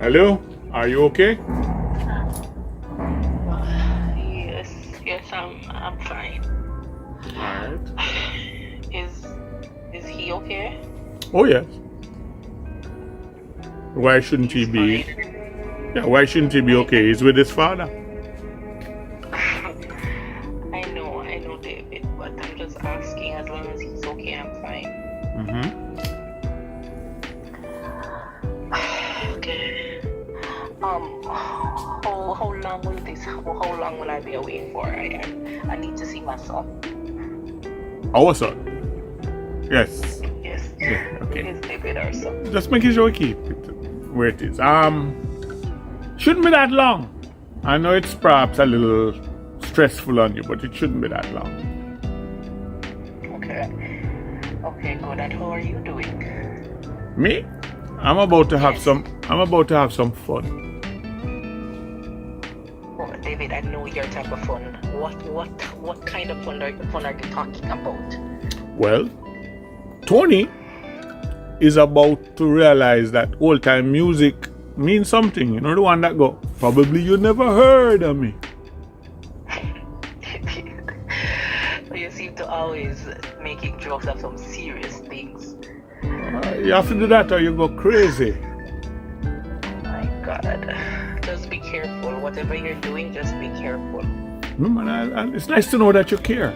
Hello? Are you okay? Yes, I'm fine. Alright. Is he okay? Oh, yes. Why shouldn't he He's be? fine. Yeah, why shouldn't he be okay? He's with his father. I know, David, but I'm just asking. As long as he's okay, I'm fine. Mm-hmm. Okay. How long will this? How long will I be away for? I need to see my son. Our son. Yes. Yes. Yeah, okay. It's David, our son. Just making sure we keep it where it is. Shouldn't be that long. I know it's perhaps a little stressful on you, but it shouldn't be that long. Okay. Okay, good. And how are you doing? Me? I'm about to have Yes. some fun. Oh, David, I know your type of fun. What kind of fun are you talking about? Well, Tony is about to realize that old time music means something. You know, the one that go, probably you never heard of me. You seem to always making jokes of some serious things. You have to do that or you go crazy. My God. Just be careful. Whatever you're doing, just be careful. No, man, it's nice to know that you care.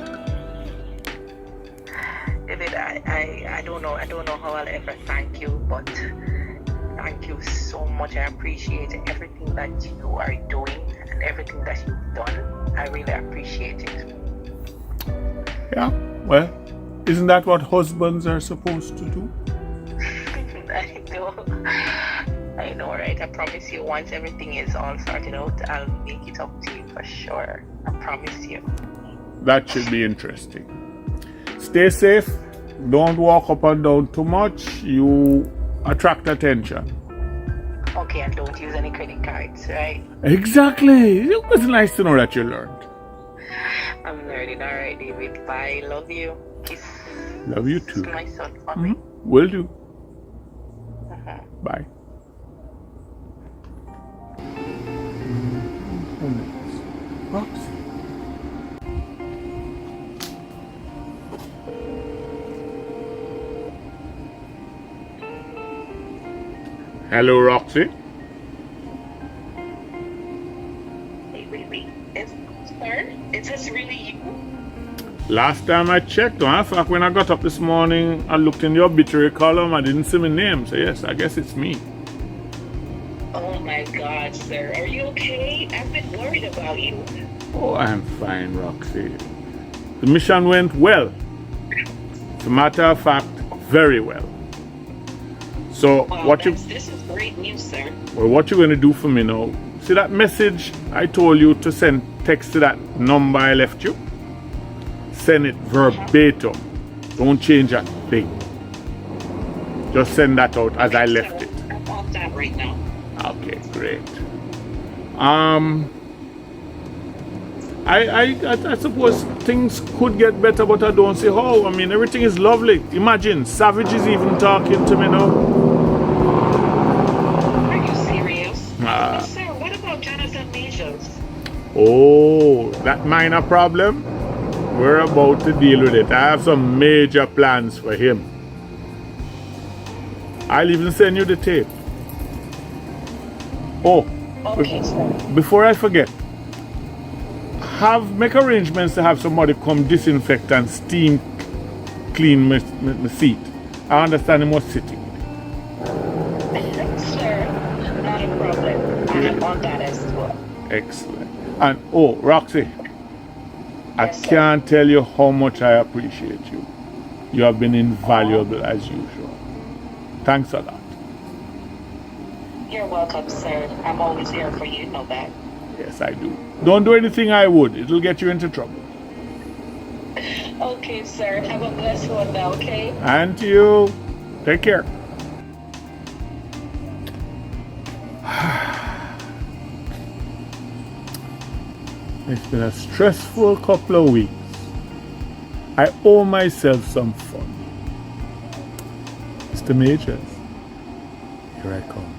David, I don't know how I'll ever thank you, but thank you so much. I appreciate everything that you are doing and everything that you've done. I really appreciate it. Yeah, well, isn't that what husbands are supposed to do? I know, right? I promise you, once everything is all sorted out, I'll make it up to you for sure. I promise you. That should be interesting. Stay safe. Don't walk up and down too much. You attract attention. Okay, and don't use any credit cards, right? Exactly. It was nice to know that you learned. I'm learning. All right, David. Bye. Love you. Kiss. Love you too. Kiss my son for me. Will do. Bye. Roxy. Hello, Roxy. Wait. Is this really you? Last time I checked, in fact, when I got up this morning, I looked in the obituary column. I didn't see my name, so yes, I guess it's me. Oh my God, sir. Are you okay? I've been worried about you. Oh, I'm fine, Roxy. The mission went well. As a matter of fact, very well. So Wow, this is great news, sir. Well, what you're going to do for me now? See that message I told you to send text to that number I left you? Send it verbatim. Don't change a thing. Just send that out as I left it. I'm on that right now. Okay, great. I suppose things could get better, but I don't see how. I mean, everything is lovely. Imagine, Savage is even talking to me now. Are you serious? Sir, what about Jonathan Majors? Oh, that minor problem? We're about to deal with it. I have some major plans for him. I'll even send you the tape. Oh, Okay, sir. before I forget, make arrangements to have somebody come disinfect and steam clean my seat. I understand he was sitting. Sir, not a problem. I'm on that as well. Excellent. And oh, Roxy, Yes, I can't tell you how much I appreciate you. You have been invaluable as usual. Thanks a lot. You're welcome, sir. I'm always here for you, know that. Yes, I do. Don't do anything I would. It'll get you into trouble. Okay, sir. Have a blessed one now, okay? And to you. Take care. It's been a stressful couple of weeks. I owe myself some fun. Mr. Majors, here I come.